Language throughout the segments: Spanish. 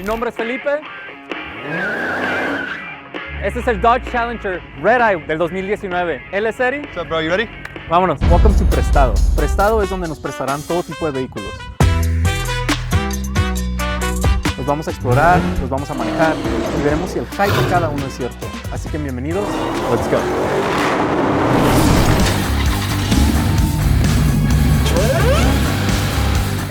Mi nombre es Felipe. Este es el Dodge Challenger Red Eye del 2019. ¿Él es Eddie? What's up, bro? You ready? Vámonos. Welcome to Prestado. Prestado es donde nos prestarán todo tipo de vehículos. Los vamos a explorar, los vamos a manejar y veremos si el hype de cada uno es cierto. Así que bienvenidos. Let's go.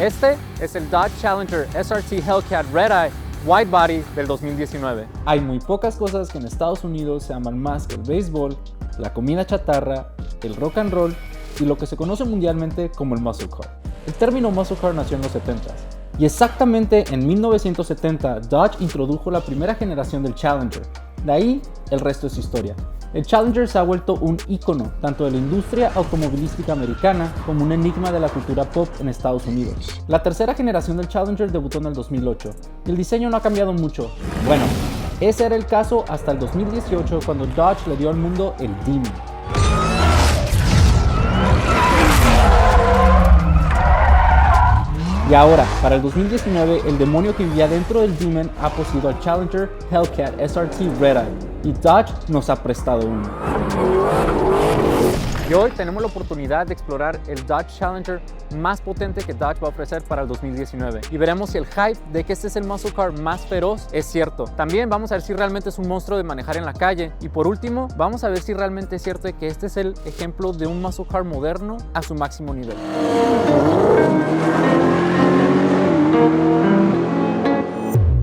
Este es el Dodge Challenger SRT Hellcat Red Eye Wide Body del 2019. Hay muy pocas cosas que en Estados Unidos se aman más que el béisbol, la comida chatarra, el rock and roll y lo que se conoce mundialmente como el muscle car. El término muscle car nació en los 70s y exactamente en 1970 Dodge introdujo la primera generación del Challenger. De ahí, el resto es historia. El Challenger se ha vuelto un ícono tanto de la industria automovilística americana como un enigma de la cultura pop en Estados Unidos. La tercera generación del Challenger debutó en el 2008 y el diseño no ha cambiado mucho. Bueno, ese era el caso hasta el 2018 cuando Dodge le dio al mundo el Demon. Y ahora, para el 2019, el demonio que vivía dentro del Demon ha poseído al Challenger Hellcat SRT Red Eye y Dodge nos ha prestado uno. Y hoy tenemos la oportunidad de explorar el Dodge Challenger más potente que Dodge va a ofrecer para el 2019 y veremos si el hype de que este es el muscle car más feroz es cierto. También vamos a ver si realmente es un monstruo de manejar en la calle y por último vamos a ver si realmente es cierto que este es el ejemplo de un muscle car moderno a su máximo nivel.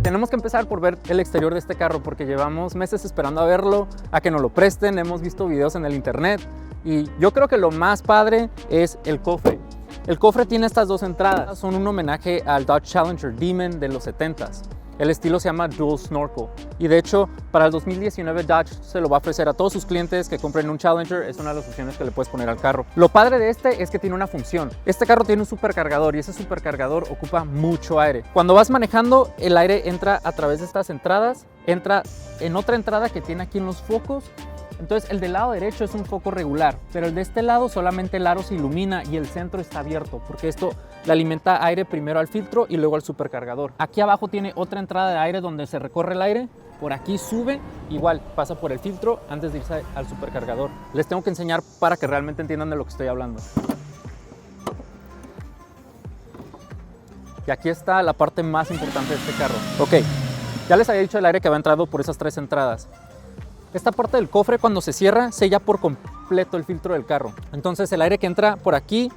Tenemos que empezar por ver el exterior de este carro porque llevamos meses esperando a verlo, a que nos lo presten, hemos visto videos en el internet y yo creo que lo más padre es el cofre. El cofre tiene estas dos entradas, son un homenaje al Dodge Challenger Demon de los 70s. El estilo se llama Dual Snorkel y de hecho para el 2019 Dodge se lo va a ofrecer a todos sus clientes que compren un Challenger, es una de las opciones que le puedes poner al carro. Lo padre de este es que tiene una función. Este carro tiene un supercargador y ese supercargador ocupa mucho aire. Cuando vas manejando el aire entra a través de estas entradas, entra en otra entrada que tiene aquí en los focos. Entonces el del lado derecho es un foco regular, pero el de este lado solamente el aro se ilumina y el centro está abierto porque esto le alimenta aire primero al filtro y luego al supercargador. Aquí abajo tiene otra entrada de aire donde se recorre el aire, por aquí sube, igual pasa por el filtro antes de irse al supercargador. Les tengo que enseñar para que realmente entiendan de lo que estoy hablando. Y aquí está la parte más importante de este carro. Ok, ya les había dicho el aire que va entrado por esas tres entradas. Esta parte del cofre cuando se cierra sella por completo el filtro del carro. Entonces el aire que entra por aquí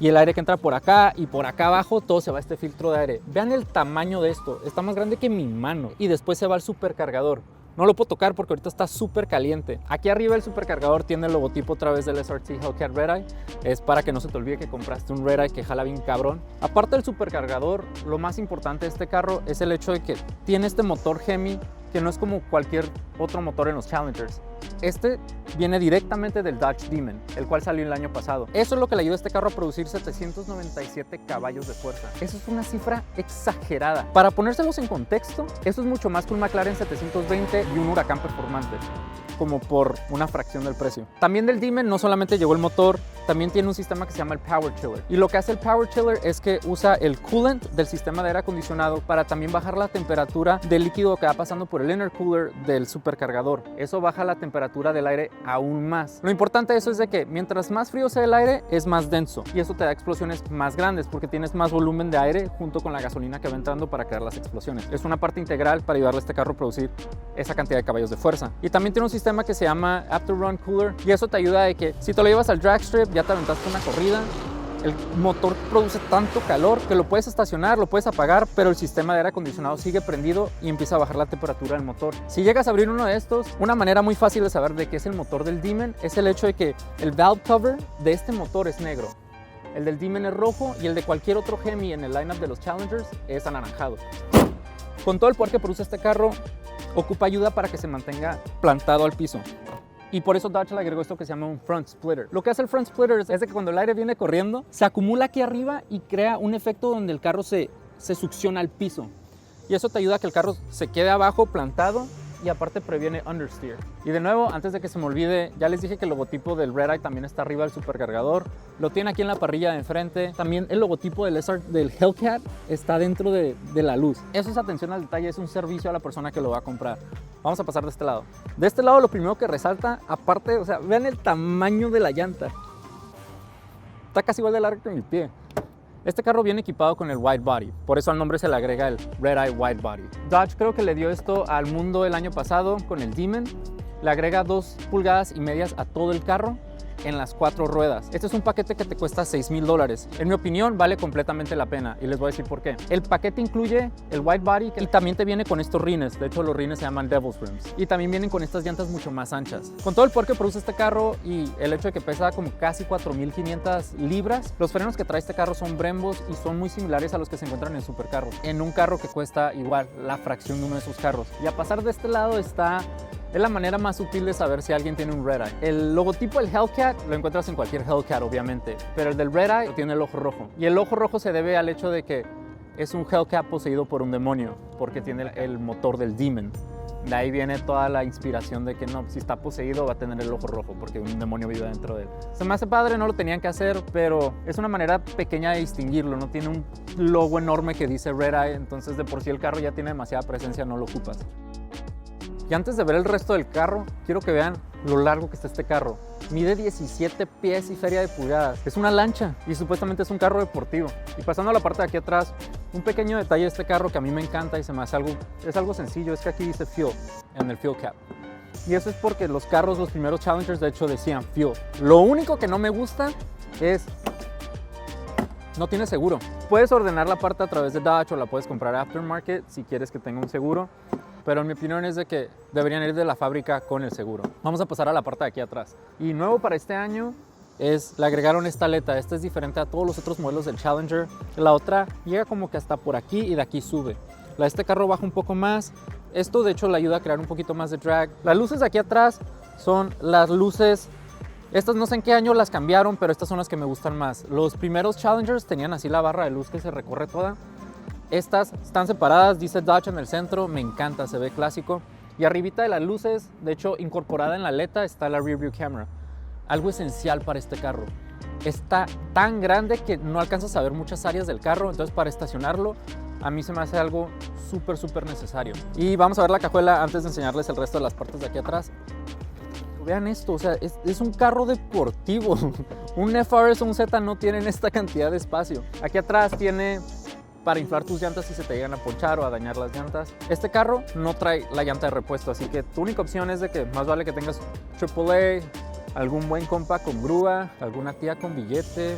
y el aire que entra por acá y por acá abajo, todo se va a este filtro de aire. Vean el tamaño de esto, está más grande que mi mano. Y después se va al supercargador. No lo puedo tocar porque ahorita está súper caliente. Aquí arriba el supercargador tiene el logotipo otra vez del SRT Hellcat Red Eye. Es para que no se te olvide que compraste un Red Eye que jala bien cabrón. Aparte del supercargador, lo más importante de este carro es el hecho de que tiene este motor Hemi que no es como cualquier otro motor en los Challengers. Este viene directamente del Dodge Demon, el cual salió el año pasado. Eso es lo que le ayuda a este carro a producir 797 caballos de fuerza. Eso es una cifra exagerada. Para ponérselos en contexto, eso es mucho más que un McLaren 720 y un Huracán performante, como por una fracción del precio. También del Demon no solamente llegó el motor, también tiene un sistema que se llama el Power Chiller. Y lo que hace el Power Chiller es que usa el coolant del sistema de aire acondicionado para también bajar la temperatura del líquido que va pasando por el intercooler del supercargador. Eso baja la temperatura del aire aún más. Lo importante de eso es de que mientras más frío sea el aire, es más denso. Y eso te da explosiones más grandes porque tienes más volumen de aire junto con la gasolina que va entrando para crear las explosiones. Es una parte integral para ayudarle a este carro a producir esa cantidad de caballos de fuerza. Y también tiene un sistema que se llama After Run Cooler y eso te ayuda de que si te lo llevas al drag strip, ya te aventaste una corrida, el motor produce tanto calor que lo puedes estacionar, lo puedes apagar, pero el sistema de aire acondicionado sigue prendido y empieza a bajar la temperatura del motor. Si llegas a abrir uno de estos, una manera muy fácil de saber de qué es el motor del Demon es el hecho de que el valve cover de este motor es negro. El del Demon es rojo y el de cualquier otro Hemi en el lineup de los Challengers es anaranjado. Con todo el poder que produce este carro, ocupa ayuda para que se mantenga plantado al piso. Y por eso Dodge le agregó esto que se llama un front splitter. Lo que hace el front splitter es de que cuando el aire viene corriendo, se acumula aquí arriba y crea un efecto donde el carro se succiona al piso. Y eso te ayuda a que el carro se quede abajo plantado y aparte previene understeer. Y de nuevo, antes de que se me olvide, ya les dije que el logotipo del Redeye también está arriba del supercargador. Lo tiene aquí en la parrilla de enfrente. También el logotipo del Hellcat está dentro de la luz. Eso es atención al detalle, es un servicio a la persona que lo va a comprar. Vamos a pasar de este lado. De este lado lo primero que resalta, aparte, o sea, vean el tamaño de la llanta. Está casi igual de largo que mi pie. Este carro viene equipado con el wide body, por eso al nombre se le agrega el Redeye Wide Body. Dodge creo que le dio esto al mundo el año pasado con el Demon. Le agrega 2,5 pulgadas a todo el carro en las 4 ruedas. Este es un paquete que te cuesta $6,000. En mi opinión vale completamente la pena y les voy a decir por qué. El paquete incluye el wide body y también te viene con estos rines. De hecho los rines se llaman Devil's Rims y también vienen con estas llantas mucho más anchas. Con todo el poder que produce este carro y el hecho de que pesa como casi 4,500 libras, los frenos que trae este carro son Brembos y son muy similares a los que se encuentran en supercarros. En un carro que cuesta igual la fracción de uno de esos carros. Y a pasar de este lado es la manera más útil de saber si alguien tiene un Redeye. El logotipo del Hellcat lo encuentras en cualquier Hellcat, obviamente, pero el del Redeye tiene el ojo rojo. Y el ojo rojo se debe al hecho de que es un Hellcat poseído por un demonio, porque tiene el motor del Demon. De ahí viene toda la inspiración de que no, si está poseído va a tener el ojo rojo, porque un demonio vive dentro de él. Se me hace padre, no lo tenían que hacer, pero es una manera pequeña de distinguirlo. No tiene un logo enorme que dice Redeye, entonces de por sí el carro ya tiene demasiada presencia, no lo ocupas. Y antes de ver el resto del carro, quiero que vean lo largo que está este carro. Mide 17 pies y feria de pulgadas. Es una lancha y supuestamente es un carro deportivo. Y pasando a la parte de aquí atrás, un pequeño detalle de este carro que a mí me encanta y se me hace algo sencillo, es que aquí dice Fuel en el Fuel Cap. Y eso es porque los carros, los primeros Challengers, de hecho decían Fuel. Lo único que no me gusta es no tiene seguro. Puedes ordenar la parte a través de Dodge o la puedes comprar aftermarket si quieres que tenga un seguro. Pero en mi opinión es de que deberían ir de la fábrica con el seguro. Vamos a pasar a la parte de aquí atrás. Y nuevo para este año le agregaron esta aleta. Esta es diferente a todos los otros modelos del Challenger. La otra llega como que hasta por aquí y de aquí sube. La de este carro baja un poco más. Esto de hecho le ayuda a crear un poquito más de drag. Las luces de aquí atrás son las luces. Estas no sé en qué año las cambiaron, pero estas son las que me gustan más. Los primeros Challengers tenían así la barra de luz que se recorre toda. Estas están separadas, dice Dodge en el centro, me encanta, se ve clásico. Y arribita de las luces, de hecho incorporada en la aleta, está la rear view camera. Algo esencial para este carro. Está tan grande que no alcanzas a ver muchas áreas del carro, entonces para estacionarlo a mí se me hace algo súper necesario. Y vamos a ver la cajuela antes de enseñarles el resto de las partes de aquí atrás. Vean esto, o sea, es un carro deportivo. Un FRS o un Z no tienen esta cantidad de espacio. Aquí atrás tiene para inflar tus llantas si se te llegan a ponchar o a dañar las llantas. Este carro no trae la llanta de repuesto, así que tu única opción es de que más vale que tengas AAA, algún buen compa con grúa, alguna tía con billete,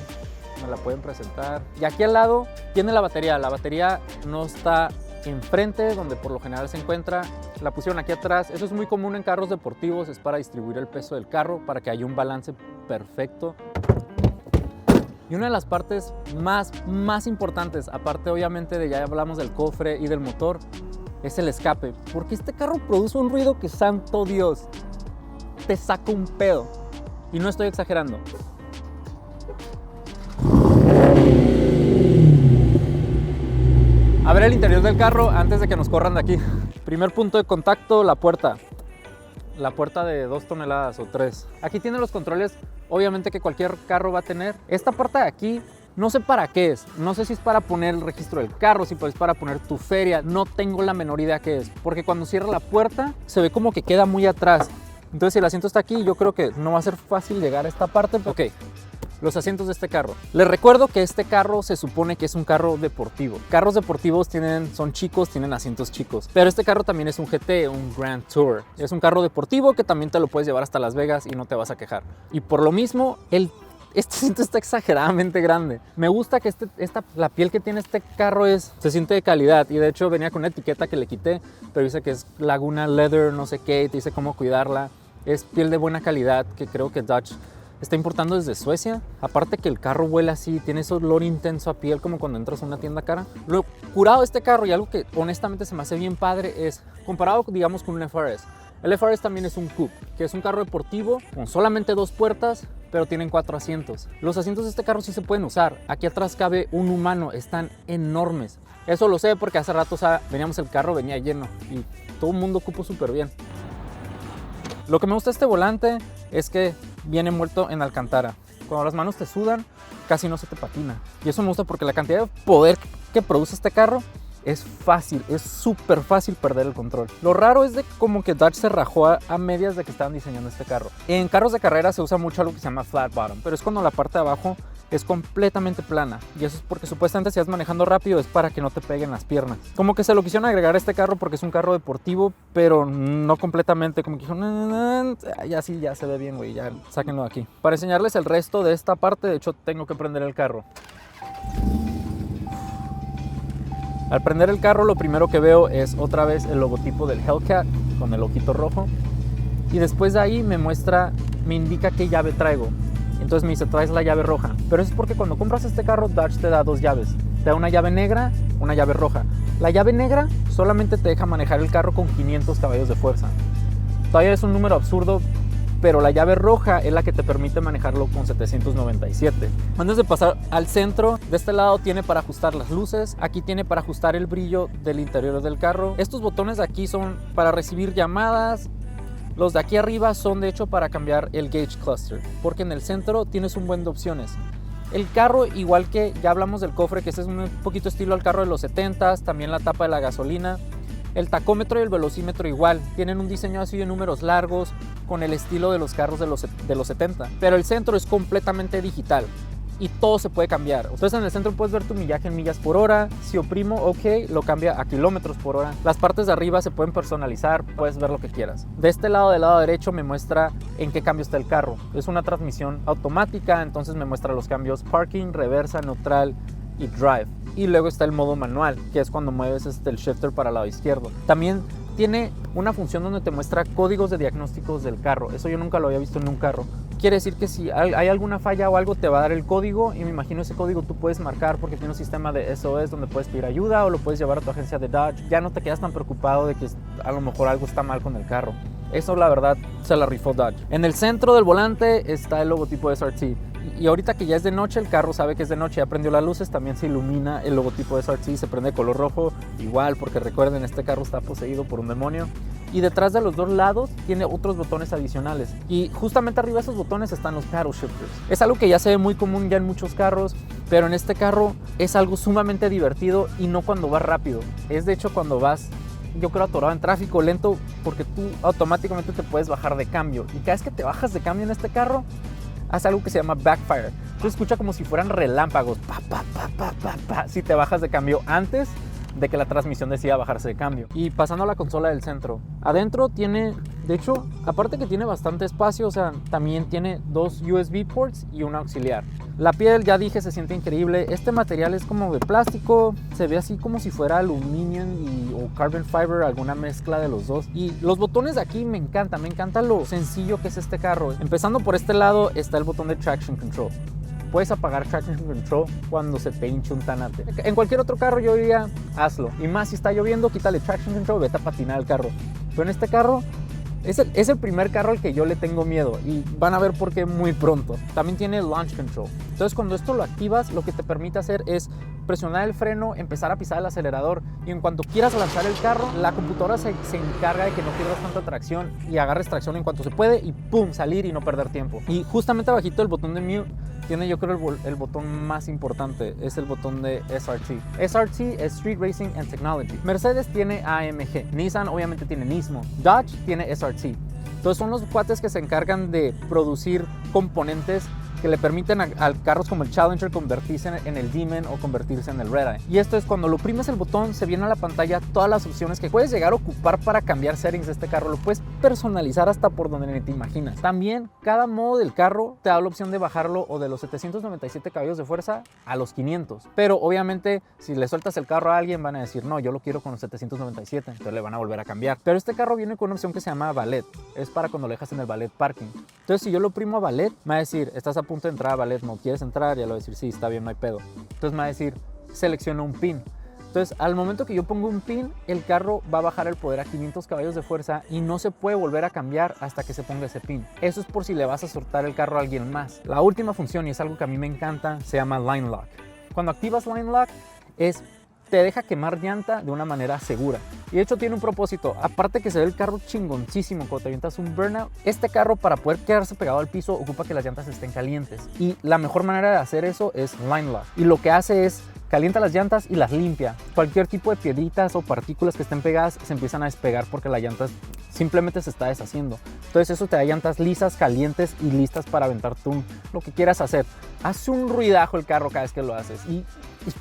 me la pueden presentar. Y aquí al lado tiene la batería no está enfrente, donde por lo general se encuentra, la pusieron aquí atrás. Eso es muy común en carros deportivos, es para distribuir el peso del carro, para que haya un balance perfecto. Y una de las partes más importantes, aparte obviamente de ya hablamos del cofre y del motor, es el escape. Porque este carro produce un ruido que, santo Dios, te saca un pedo. Y no estoy exagerando. A ver el interior del carro antes de que nos corran de aquí. Primer punto de contacto, la puerta. La puerta de 2 toneladas o 3. Aquí tiene los controles, obviamente que cualquier carro va a tener. Esta parte de aquí, no sé para qué es. No sé si es para poner el registro del carro, si es para poner tu feria. No tengo la menor idea qué es. Porque cuando cierra la puerta, se ve como que queda muy atrás. Entonces si el asiento está aquí, yo creo que no va a ser fácil llegar a esta parte. Ok, los asientos de este carro. Les recuerdo que este carro se supone que es un carro deportivo. Carros deportivos son chicos, tienen asientos chicos. Pero este carro también es un GT, un Grand Tour. Es un carro deportivo que también te lo puedes llevar hasta Las Vegas y no te vas a quejar. Y por lo mismo, este asiento está exageradamente grande. Me gusta que la piel que tiene este carro se siente de calidad. Y de hecho venía con una etiqueta que le quité, pero dice que es Laguna Leather, no sé qué, te dice cómo cuidarla. Es piel de buena calidad que creo que Dodge está importando desde Suecia. Aparte que el carro huele así, tiene ese olor intenso a piel como cuando entras a una tienda cara. Lo curado de este carro y algo que honestamente se me hace bien padre es, comparado digamos con un FRS. El FRS también es un coupe, que es un carro deportivo con solamente 2 puertas, pero tienen 4 asientos. Los asientos de este carro sí se pueden usar. Aquí atrás cabe un humano, están enormes. Eso lo sé porque hace rato veníamos el carro, venía lleno y todo el mundo cupo súper bien. Lo que me gusta de este volante es que viene envuelto en alcantara. Cuando las manos te sudan, casi no se te patina. Y eso me gusta porque la cantidad de poder que produce este carro es fácil, es súper fácil perder el control. Lo raro es de como que Dodge se rajó a medias de que estaban diseñando este carro. En carros de carrera se usa mucho algo que se llama flat bottom, pero es cuando la parte de abajo es completamente plana. Y eso es porque supuestamente si vas manejando rápido es para que no te peguen las piernas. Como que se lo quisieron agregar a este carro porque es un carro deportivo, pero no completamente. Como que dijeron, ya sí, ya se ve bien, güey, ya sáquenlo de aquí. Para enseñarles el resto de esta parte, de hecho tengo que prender el carro. Al prender el carro, lo primero que veo es otra vez el logotipo del Hellcat con el ojito rojo. Y después de ahí me indica qué llave traigo. Entonces me dice, traes la llave roja. Pero eso es porque cuando compras este carro, Dodge te da dos llaves. Te da una llave negra, una llave roja. La llave negra solamente te deja manejar el carro con 500 caballos de fuerza. Todavía es un número absurdo, pero la llave roja es la que te permite manejarlo con 797. Antes de pasar al centro, de este lado tiene para ajustar las luces, aquí tiene para ajustar el brillo del interior del carro. Estos botones de aquí son para recibir llamadas. Los de aquí arriba son de hecho para cambiar el gauge cluster, porque en el centro tienes un buen de opciones. El carro, igual que ya hablamos del cofre, que este es un poquito estilo al carro de los 70s, también la tapa de la gasolina. El tacómetro y el velocímetro igual, tienen un diseño así de números largos con el estilo de los carros de los 70. Pero el centro es completamente digital y todo se puede cambiar. Entonces en el centro puedes ver tu millaje en millas por hora. Si oprimo OK, lo cambia a kilómetros por hora. Las partes de arriba se pueden personalizar, puedes ver lo que quieras. De este lado, del lado derecho, me muestra en qué cambio está el carro. Es una transmisión automática, entonces me muestra los cambios parking, reversa, neutral y drive. Y luego está el modo manual, que es cuando mueves el shifter para el lado izquierdo. También tiene una función donde te muestra códigos de diagnósticos del carro. Eso yo nunca lo había visto en un carro. Quiere decir que si hay alguna falla o algo, te va a dar el código, y me imagino ese código tú puedes marcar porque tiene un sistema de SOS donde puedes pedir ayuda o lo puedes llevar a tu agencia de Dodge. Ya no te quedas tan preocupado de que a lo mejor algo está mal con el carro. Eso la verdad se la rifó Dodge. En el centro del volante está el logotipo de SRT. Y ahorita que ya es de noche, el carro sabe que es de noche, ya prendió las luces, también se ilumina el logotipo de SRT, se prende de color rojo, igual, porque recuerden, este carro está poseído por un demonio. Y detrás de los dos lados tiene otros botones adicionales. Y justamente arriba de esos botones están los paddle shifters. Es algo que ya se ve muy común ya en muchos carros, pero en este carro es algo sumamente divertido, y no cuando vas rápido. Es de hecho cuando vas, yo creo, atorado en tráfico, lento, porque tú automáticamente te puedes bajar de cambio. Y cada vez que te bajas de cambio en este carro, hace algo que se llama backfire. Tú escuchas como si fueran relámpagos, pa, pa, pa, pa, pa, pa, si te bajas de cambio antes de que la transmisión decida bajarse de cambio. Y pasando a la consola del centro, adentro tiene, de hecho, aparte que tiene bastante espacio, o sea, también tiene dos USB ports y un auxiliar. La piel, ya dije, se siente increíble. Este material es como de plástico, se ve así como si fuera aluminio o carbon fiber, alguna mezcla de los dos. Y los botones de aquí me encanta lo sencillo que es este carro. Empezando por este lado está el botón de traction control. Puedes apagar traction control cuando se te hinche un tanate. En cualquier otro carro yo diría, hazlo. Y más si está lloviendo, quítale traction control, vete a patinar el carro. Pero en este carro, es el primer carro al que yo le tengo miedo, y van a ver por qué muy pronto. También tiene launch control. Entonces cuando esto lo activas, lo que te permite hacer es presionar el freno, empezar a pisar el acelerador, y en cuanto quieras lanzar el carro, la computadora se encarga de que no pierdas tanta tracción y agarres tracción en cuanto se puede, y pum, salir y no perder tiempo. Y justamente abajito del botón de mute tiene, yo creo, el botón más importante, es el botón de SRT. SRT es Street Racing and Technology. Mercedes tiene AMG, Nissan obviamente tiene Nismo, Dodge tiene SRT. Entonces son los cuates que se encargan de producir componentes que le permiten a carros como el Challenger convertirse en el Demon o convertirse en el Red Eye. Y esto es cuando lo oprimes el botón, se viene a la pantalla todas las opciones que puedes llegar a ocupar para cambiar settings de este carro. Lo puedes personalizar hasta por donde ni te imaginas. También cada modo del carro te da la opción de bajarlo o de los 797 caballos de fuerza a los 500. Pero obviamente si le sueltas el carro a alguien van a decir, no, yo lo quiero con los 797, entonces le van a volver a cambiar. Pero este carro viene con una opción que se llama Valet. Es para cuando lo dejas en el Valet Parking. Entonces si yo lo oprimo a Valet, me va a decir, estás a punto de entrar a Valet Mode, ¿quieres entrar? Ya lo voy a decir, sí, está bien, no hay pedo. Entonces me va a decir, selecciona un pin. Entonces al momento que yo pongo un pin, el carro va a bajar el poder a 500 caballos de fuerza y no se puede volver a cambiar hasta que se ponga ese pin. Eso es por si le vas a soltar el carro a alguien más. La última función, y es algo que a mí me encanta, se llama Line Lock. Cuando activas Line Lock es te deja quemar llanta de una manera segura. Y de hecho tiene un propósito, aparte que se ve el carro chingoncísimo cuando te avientas un burnout, este carro para poder quedarse pegado al piso ocupa que las llantas estén calientes. Y la mejor manera de hacer eso es line lock. Y lo que hace es calienta las llantas y las limpia. Cualquier tipo de piedritas o partículas que estén pegadas se empiezan a despegar porque la llanta simplemente se está deshaciendo. Entonces eso te da llantas lisas, calientes y listas para aventar tú lo que quieras hacer. Hace un ruidajo el carro cada vez que lo haces y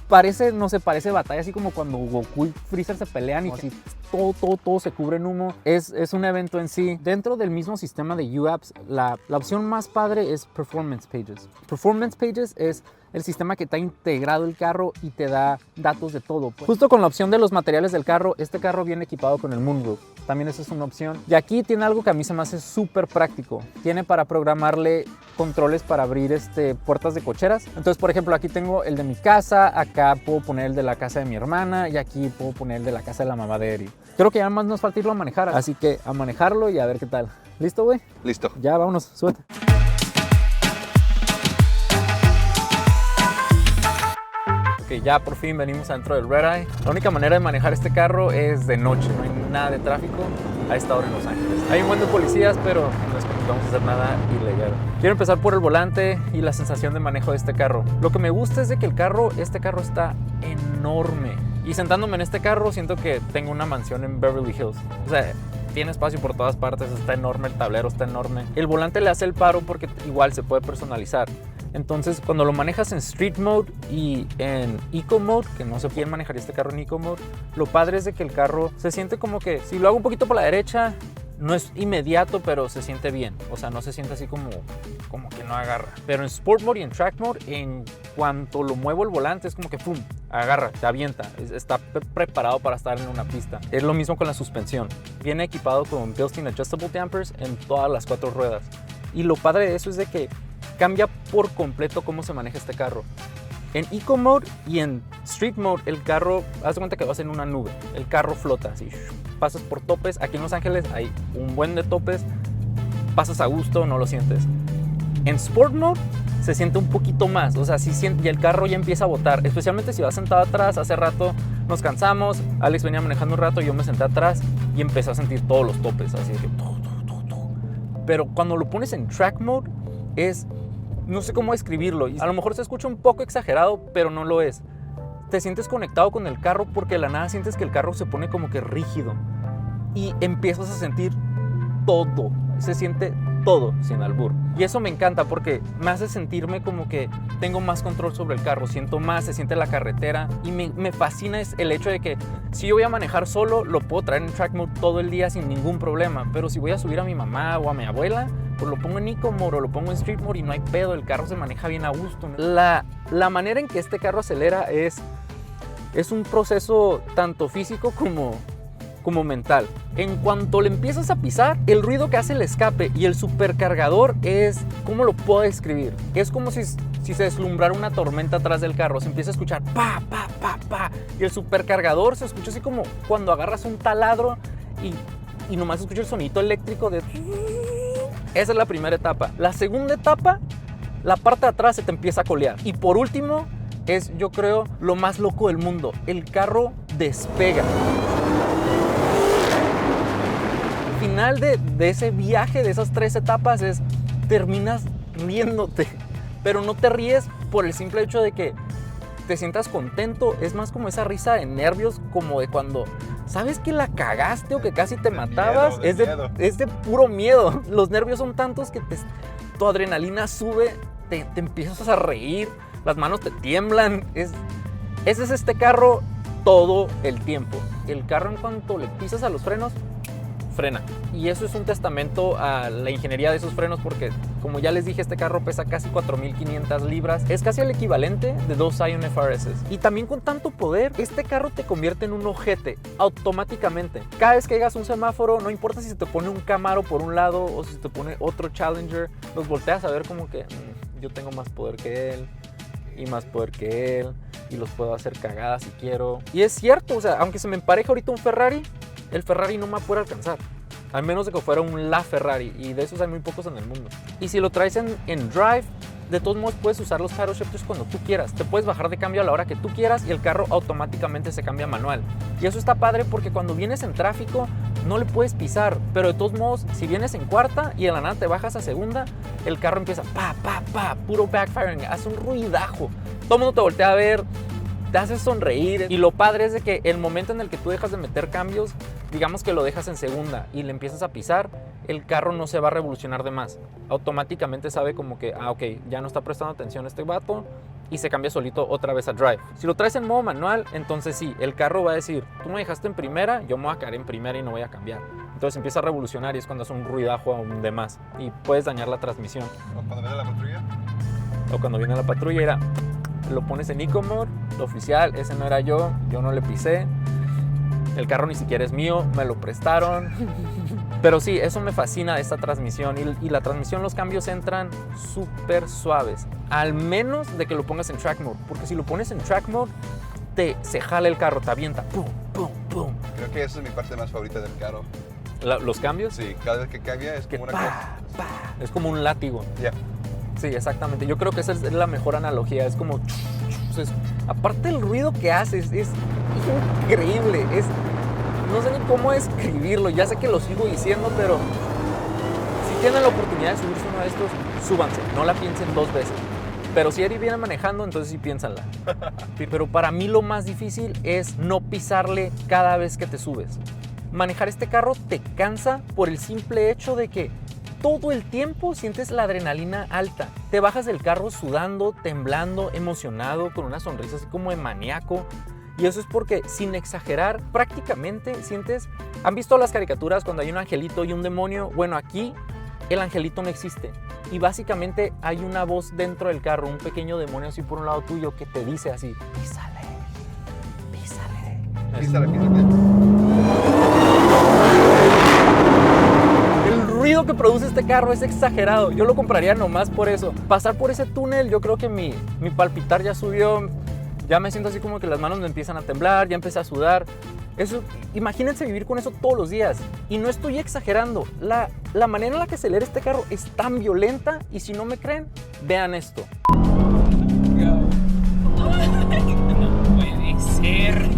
parece, no sé, parece batalla, así como cuando Goku y Freezer se pelean y así todo se cubre en humo. Es un evento en sí. Dentro del mismo sistema de UApps, la opción más padre es Performance Pages. Performance Pages es el sistema que está integrado el carro y te da datos de todo. Justo con la opción de los materiales del carro, este carro viene equipado con el moonroof. También esa es una opción. Y aquí tiene algo que a mí se me hace súper práctico. Tiene para programarle controles para abrir puertas de cocheras. Entonces, por ejemplo, aquí tengo el de mi casa, acá puedo poner el de la casa de mi hermana y aquí puedo poner el de la casa de la mamá de Eri. Creo que ya más nos falta irlo a manejar, así que a manejarlo y a ver qué tal. ¿Listo, güey? Listo. Ya, vámonos, súbete. Ok, ya por fin venimos adentro del Red Eye. La única manera de manejar este carro es de noche, no hay nada de tráfico a esta hora en Los Ángeles. Hay un buen de policías, pero no es que no vamos a hacer nada ilegal. Quiero empezar por el volante y la sensación de manejo de este carro. Lo que me gusta es de que este carro está enorme. Y sentándome en este carro siento que tengo una mansión en Beverly Hills. O sea, tiene espacio por todas partes, está enorme, el tablero está enorme. El volante le hace el paro porque igual se puede personalizar. Entonces, cuando lo manejas en Street Mode y en Eco Mode, que no sé quién manejaría este carro en Eco Mode, lo padre es de que el carro se siente como que, si lo hago un poquito por la derecha, no es inmediato, pero se siente bien. O sea, no se siente así como que no agarra. Pero en Sport Mode y en Track Mode, en cuanto lo muevo el volante, es como que ¡pum! Agarra, te avienta. Está preparado para estar en una pista. Es lo mismo con la suspensión. Viene equipado con built-in adjustable dampers en todas las 4 ruedas. Y lo padre de eso es de que cambia por completo cómo se maneja este carro. En Eco Mode y en Street Mode, el carro, haz de cuenta que vas en una nube. El carro flota así. Pasas por topes. Aquí en Los Ángeles hay un buen de topes. Pasas a gusto, no lo sientes. En Sport Mode se siente un poquito más. O sea, y el carro ya empieza a botar. Especialmente si vas sentado atrás. Hace rato nos cansamos. Alex venía manejando un rato. Yo me senté atrás y empecé a sentir todos los topes. Así que... Pero cuando lo pones en Track Mode no sé cómo describirlo. A lo mejor se escucha un poco exagerado, pero no lo es. Te sientes conectado con el carro porque de la nada sientes que el carro se pone como que rígido. Y empiezas a sentir todo. Se siente todo sin albur. Y eso me encanta porque me hace sentirme como que tengo más control sobre el carro. Siento más, se siente la carretera. Y me fascina es el hecho de que si yo voy a manejar solo, lo puedo traer en Track Mode todo el día sin ningún problema. Pero si voy a subir a mi mamá o a mi abuela, pues lo pongo en Eco Mode o lo pongo en Street Mode y no hay pedo. El carro se maneja bien a gusto. La manera en que este carro acelera es un proceso tanto físico como mental. En cuanto le empiezas a pisar, el ruido que hace el escape y el supercargador es, ¿cómo lo puedo describir? Es como si se deslumbrara una tormenta atrás del carro. Se empieza a escuchar pa, pa, pa, pa. Y el supercargador se escucha así como cuando agarras un taladro y nomás escucha el sonito eléctrico de... Esa es la primera etapa. La segunda etapa, la parte de atrás se te empieza a colear. Y por último, es, yo creo, lo más loco del mundo. El carro despega. Al final de ese viaje, de esas 3 etapas, terminas riéndote. Pero no te ríes por el simple hecho de que te sientas contento. Es más como esa risa de nervios, como de cuando sabes que la cagaste o que casi te matabas. Es de puro miedo. Los nervios son tantos que tu adrenalina sube, te empiezas a reír, las manos te tiemblan. Ese es este carro todo el tiempo. El carro, en cuanto le pisas a los frenos, frena. Y eso es un testamento a la ingeniería de esos frenos porque, como ya les dije, este carro pesa casi 4,500 libras. Es casi el equivalente de 2 Scion FRS. Y también con tanto poder, este carro te convierte en un ojete automáticamente. Cada vez que llegas a un semáforo, no importa si se te pone un Camaro por un lado o si se te pone otro Challenger, los volteas a ver como que yo tengo más poder que él y más poder que él y los puedo hacer cagadas si quiero. Y es cierto, o sea, aunque se me empareje ahorita un Ferrari, el Ferrari no me puede alcanzar, al menos de que fuera un LaFerrari, y de esos hay muy pocos en el mundo. Y si lo traes en Drive, de todos modos puedes usar los paddle shifters cuando tú quieras. Te puedes bajar de cambio a la hora que tú quieras y el carro automáticamente se cambia manual. Y eso está padre porque cuando vienes en tráfico no le puedes pisar, pero de todos modos, si vienes en cuarta y de la nada te bajas a segunda, el carro empieza puro backfiring, hace un ruidajo. Todo el mundo te voltea a ver, te hace sonreír. Y lo padre es de que el momento en el que tú dejas de meter cambios, digamos que lo dejas en segunda y le empiezas a pisar, el carro no se va a revolucionar de más. Automáticamente sabe como que, ok, ya no está prestando atención a este vato y se cambia solito otra vez a drive. Si lo traes en modo manual, entonces sí, el carro va a decir, tú me dejaste en primera, yo me voy a quedar en primera y no voy a cambiar. Entonces empieza a revolucionar y es cuando hace un ruidajo aún de más y puedes dañar la transmisión. ¿O cuando viene la patrulla? O cuando viene la patrulla era, lo pones en Eco Mode, lo oficial, ese no era yo no le pisé. El carro ni siquiera es mío, me lo prestaron. Pero sí, eso me fascina de esta transmisión. Y la transmisión, los cambios entran súper suaves. Al menos de que lo pongas en Track Mode. Porque si lo pones en Track Mode, se jala el carro, te avienta. Pum, pum, pum. Creo que esa es mi parte más favorita del carro. ¿Los cambios? Sí, cada vez que cambia es como una cosa. Es como un látigo. Ya. Sí, exactamente. Yo creo que esa es la mejor analogía. Es como... aparte el ruido que hace, es increíble. No sé ni cómo describirlo. Ya sé que lo sigo diciendo, pero si tienen la oportunidad de subirse uno de estos, súbanse. No la piensen dos veces. Pero si Eri viene manejando, entonces sí piénsanla. Pero para mí lo más difícil es no pisarle cada vez que te subes. Manejar este carro te cansa por el simple hecho de que todo el tiempo sientes la adrenalina alta. Te bajas del carro sudando, temblando, emocionado, con una sonrisa así como de maníaco. Y eso es porque, sin exagerar, prácticamente sientes... ¿Han visto las caricaturas cuando hay un angelito y un demonio? Bueno, aquí el angelito no existe. Y básicamente hay una voz dentro del carro, un pequeño demonio así por un lado tuyo que te dice así, písale, písale. Písale. El ruido que produce este carro es exagerado. Yo lo compraría nomás por eso. Pasar por ese túnel, yo creo que mi palpitar ya subió. Ya me siento así como que las manos me empiezan a temblar, ya empecé a sudar. Eso, imagínense vivir con eso todos los días. Y no estoy exagerando. La manera en la que acelera este carro es tan violenta. Y si no me creen, vean esto. No puede ser.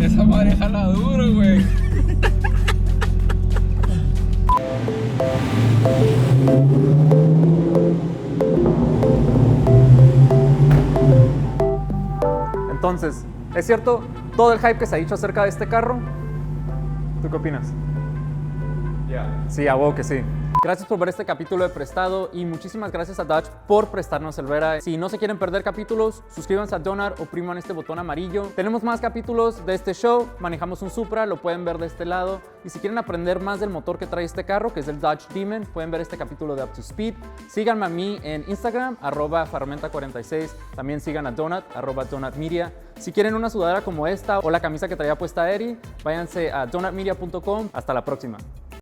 Esa madre jala duro, güey. Entonces, ¿es cierto todo el hype que se ha dicho acerca de este carro? ¿Tú qué opinas? Ya. Sí, a huevo que sí. Gracias por ver este capítulo de Prestado y muchísimas gracias a Dodge por prestarnos el Vera. Si no se quieren perder capítulos, suscríbanse a Donut, opriman este botón amarillo. Tenemos más capítulos de este show, manejamos un Supra, lo pueden ver de este lado. Y si quieren aprender más del motor que trae este carro, que es el Dodge Demon, pueden ver este capítulo de Up to Speed. Síganme a mí en Instagram, @farmenta46. También sigan a Donut, @donutmedia. Si quieren una sudadera como esta o la camisa que traía puesta Eri, váyanse a donutmedia.com. Hasta la próxima.